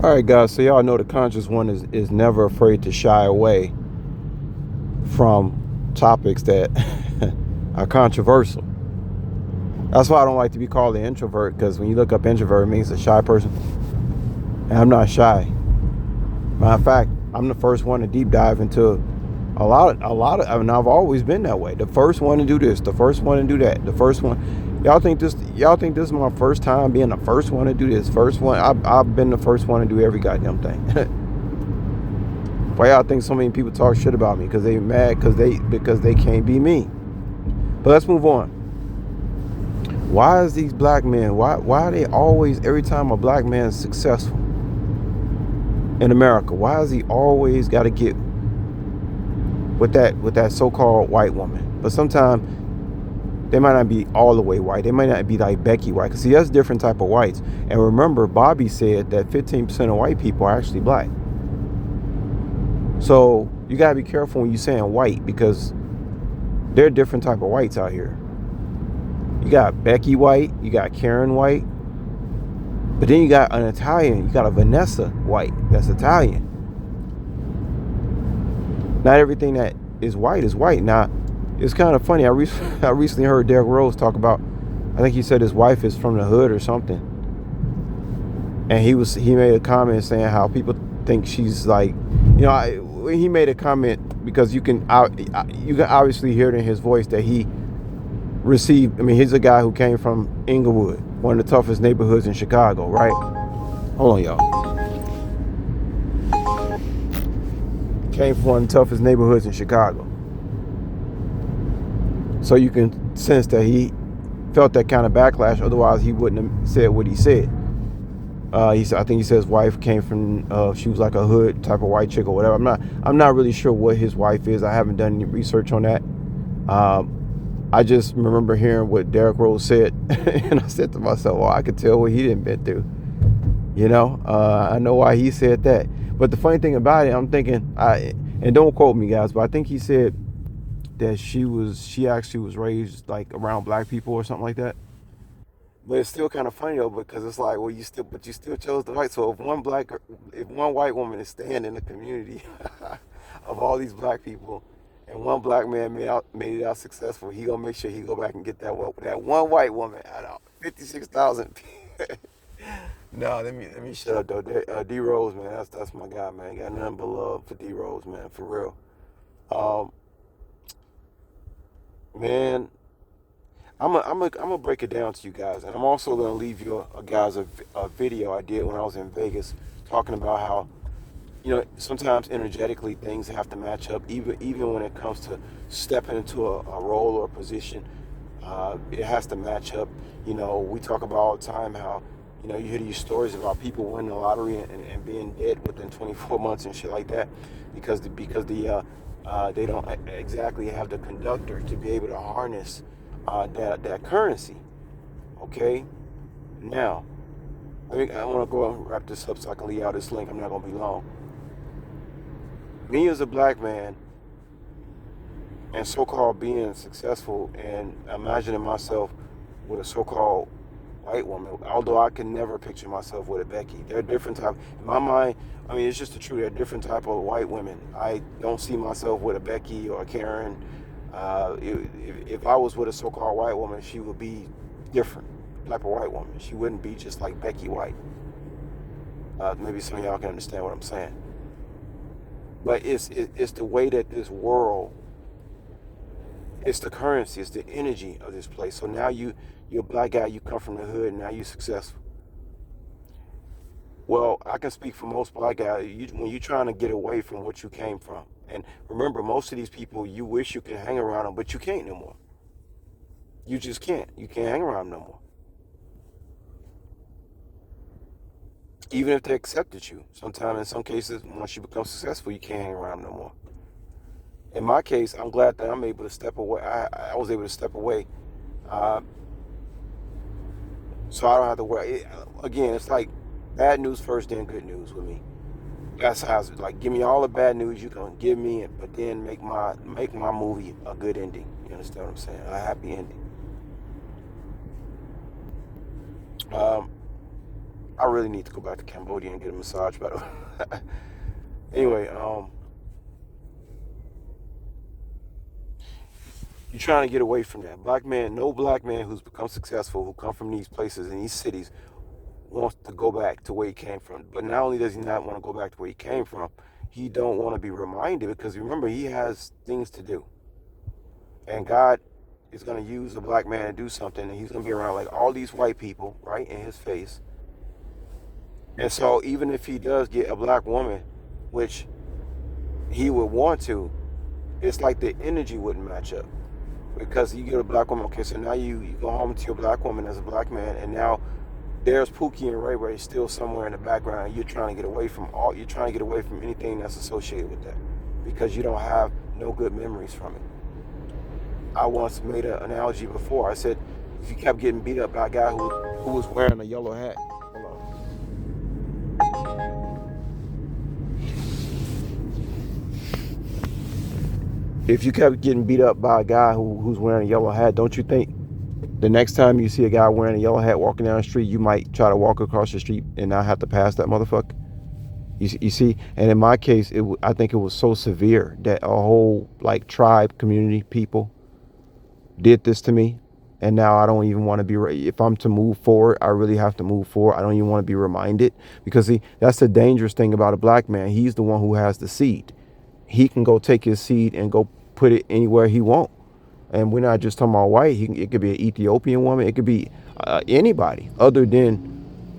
All right, guys. So y'all know the conscious one is never afraid to shy away from topics that are controversial. That's why I don't like to be called an introvert, because when you look up introvert, it means a shy person, and I'm not shy. Matter of fact, I'm the first one to deep dive into a lot of. I mean, I've always been that way. The first one to do this, the first one to do that, the first one. Y'all think this is my first time being the first one to do this? First one. I've been the first one to do every goddamn thing. Why y'all think so many people talk shit about me? Because they mad because they can't be me. But let's move on. Why is these black men? Why are they always, every time a black man is successful in America, why is he always got to get with that so-called white woman? But sometimes they might not be all the way white. They might not be like Becky White. Cause see, that's different type of whites. And remember, Bobby said that 15% of white people are actually black. So you gotta be careful when you saying white, because there are different type of whites out here. You got Becky White, you got Karen White, but then you got an Italian. You got a Vanessa White that's Italian. Not everything that is white is white. Now, it's kind of funny. I recently heard Derrick Rose talk about. I think he said his wife is from the hood or something, and he made a comment saying how people think she's like, he made a comment because you can obviously hear it in his voice that he received. I mean, he's a guy who came from Inglewood, one of the toughest neighborhoods in Chicago, right? Hold on, y'all. Came from one of the toughest neighborhoods in Chicago. So you can sense that he felt that kind of backlash. Otherwise, he wouldn't have said what he said. I think he said his wife came from. She was like a hood type of white chick or whatever. I'm not really sure what his wife is. I haven't done any research on that. I just remember hearing what Derrick Rose said, and I said to myself, "Oh, I could tell what he didn't been through." I know why he said that. But the funny thing about it, I'm thinking, and don't quote me, guys, but I think he said that she actually was raised like around black people or something like that. But it's still kind of funny though, because it's like, well, you still chose the white. So if one white woman is staying in the community of all these black people, and one black man made it out successful, he gonna make sure he go back and get that one white woman out of 56,000. No, let me shut up though. D Rose, man, that's my guy, man. Got nothing but love for D Rose, man, for real. Um, man, I'm gonna break it down to you guys, and I'm also gonna leave you guys a video I did when I was in Vegas, talking about how sometimes energetically things have to match up, even when it comes to stepping into a role or a position. It has to match up. We talk about all the time how you hear these stories about people winning the lottery and being dead within 24 months and shit like that, because they don't exactly have the conductor to be able to harness that currency. Okay, now I want to go and wrap this up so I can leave out this link. I'm not gonna be long. Me as a black man and so-called being successful, and imagining myself with a so-called white woman, although I can never picture myself with a Becky. They're different type. In my mind, I mean, it's just the truth. They're different type of white women. I don't see myself with a Becky or a Karen. If I was with a so-called white woman, she would be different type of white woman. She wouldn't be just like Becky White. Maybe some of y'all can understand what I'm saying. But it's the way that this world, it's the currency, it's the energy of this place. So now you're a black guy, you come from the hood, and now you're successful. Well, I can speak for most black guys. When you're trying to get away from what you came from, and remember, most of these people, you wish you could hang around them, but you can't no more. You just can't. You can't hang around them no more. Even if they accepted you, sometimes in some cases, once you become successful, you can't hang around them no more. In my case, I'm glad that I'm able to step away. I was able to step away, uh, so I don't have to worry. Again, it's like bad news first, then good news with me. That's how it's like. Give me all the bad news you can give me, but then make my movie a good ending. You understand what I'm saying? A happy ending. Um, I really need to go back to Cambodia and get a massage, by the way. Anyway, you're trying to get away from that. Black man, no black man who's become successful, who come from these places in these cities, wants to go back to where he came from. But not only does he not want to go back to where he came from, he don't want to be reminded, because remember, he has things to do. And God is going to use a black man to do something, and he's going to be around like all these white people, right, in his face. And so even if he does get a black woman, which he would want to, it's like the energy wouldn't match up. Because you get a black woman, okay, so now you go home to your black woman as a black man, and now there's Pookie and Ray Ray still somewhere in the background. You're trying to get away from anything that's associated with that, because you don't have no good memories from it. I once made an analogy before. I said, if you kept getting beat up by a guy who was wearing a yellow hat. Hold on. If you kept getting beat up by a guy who's wearing a yellow hat, don't you think the next time you see a guy wearing a yellow hat walking down the street, you might try to walk across the street and not have to pass that motherfucker? You see? And in my case, I think it was so severe that a whole like tribe, community, people did this to me. And now I don't even want to be, if I'm to move forward, I really have to move forward. I don't even want to be reminded, because see, that's the dangerous thing about a black man. He's the one who has the seed. He can go take his seed and go put it anywhere he wants. And we're not just talking about white. It could be an Ethiopian woman. It could be anybody other than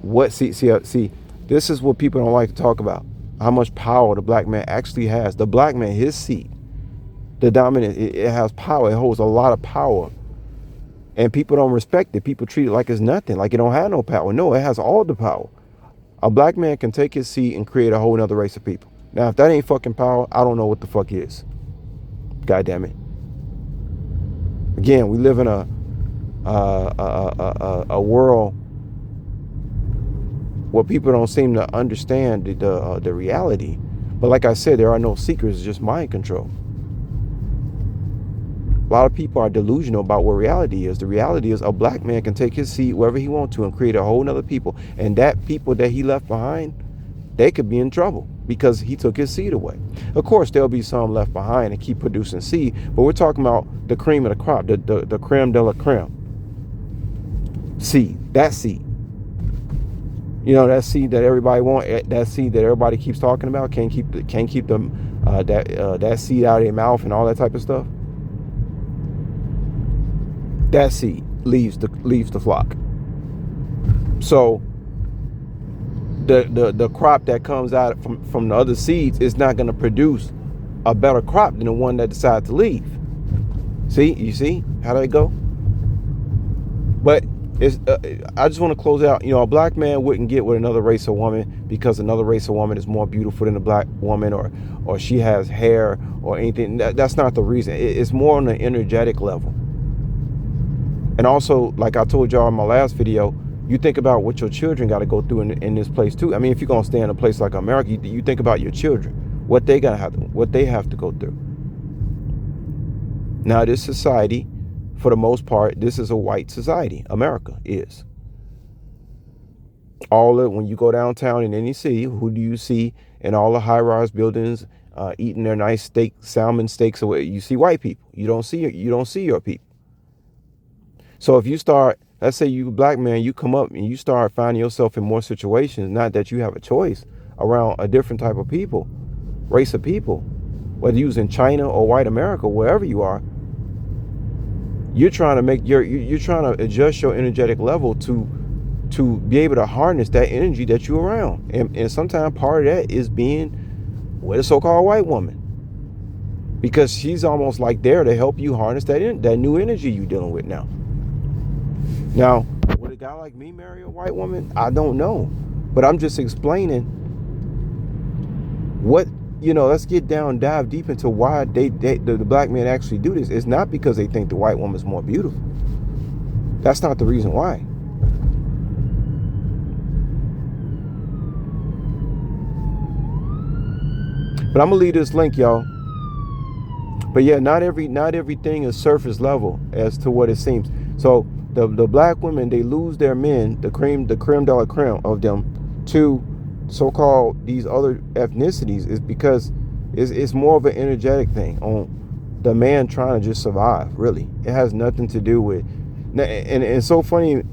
what. See, this is what people don't like to talk about. How much power the black man actually has. The black man, his seed, the dominant, it has power. It holds a lot of power. And people don't respect it. People treat it like it's nothing, like it don't have no power. No, it has all the power. A black man can take his seed and create a whole nother race of people. Now, if that ain't fucking power, I don't know what the fuck is. God damn it. Again, we live in a world where people don't seem to understand the reality. But like I said, there are no secrets, it's just mind control. A lot of people are delusional about what reality is. The reality is a black man can take his seed wherever he wants to and create a whole nother people. And that people that he left behind, they could be in trouble because he took his seed away. Of course, there'll be some left behind and keep producing seed, but we're talking about the cream of the crop, the creme de la creme. Seed, that seed. You know, that seed that everybody wants, that seed that everybody keeps talking about, can't keep them that seed out of their mouth and all that type of stuff. That seed leaves the flock. So the crop that comes out from the other seeds is not going to produce a better crop than the one that decided to leave. You see how that go? But it's I just want to close out. You know, a black man wouldn't get with another race of woman because another race of woman is more beautiful than a black woman, or she has hair or anything. That's not the reason. It's more on the energetic level. And also, like I told y'all in my last video, you think about what your children got to go through in this place too. I mean, if you're gonna stay in a place like America, you think about your children, what they have to go through. Now, this society, for the most part, this is a white society. America is. When you go downtown in any city, who do you see in all the high-rise buildings eating their nice salmon steaks away? You see white people. You don't see your people. So if you start, let's say you a black man, you come up and you start finding yourself in more situations, not that you have a choice, around a different type of people, race of people, whether you're in China or white America, wherever you are, you're trying to adjust your energetic level to be able to harness that energy that you're around. And sometimes part of that is being with a so-called white woman, because she's almost like there to help you harness that new energy you're dealing with now. Now, would a guy like me marry a white woman? I don't know. But I'm just explaining what, let's dive deep into why the black men actually do this. It's not because they think the white woman's more beautiful. That's not the reason why. But I'm gonna leave this link, y'all. But yeah, not everything is surface level as to what it seems. So The black women, they lose their men, the creme de la creme of them, to so-called these other ethnicities, is because it's more of an energetic thing on the man trying to just survive. Really, it has nothing to do with. And it's so funny.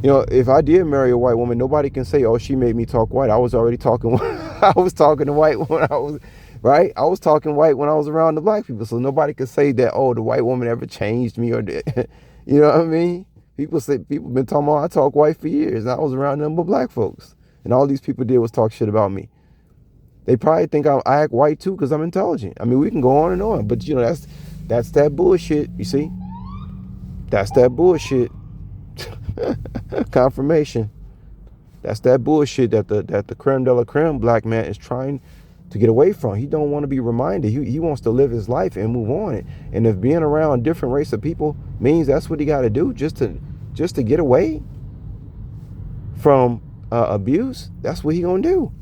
If I did marry a white woman, nobody can say, "Oh, she made me talk white." I was already talking. I was talking to white when I was right. I was talking white when I was around the black people, so nobody could say that. Oh, the white woman ever changed me, or you know what I mean? People been talking about I talk white for years, and I was around them but black folks, and all these people did was talk shit about me. They probably think I act white too because I'm intelligent. I mean, we can go on and on, but that's that bullshit. You see, that's that bullshit. Confirmation. That's that bullshit that the creme de la creme black man is trying to get away from. He don't want to be reminded. He wants to live his life and move on. And if being around a different race of people means that's what he got to do just to get away from abuse, that's what he gonna do.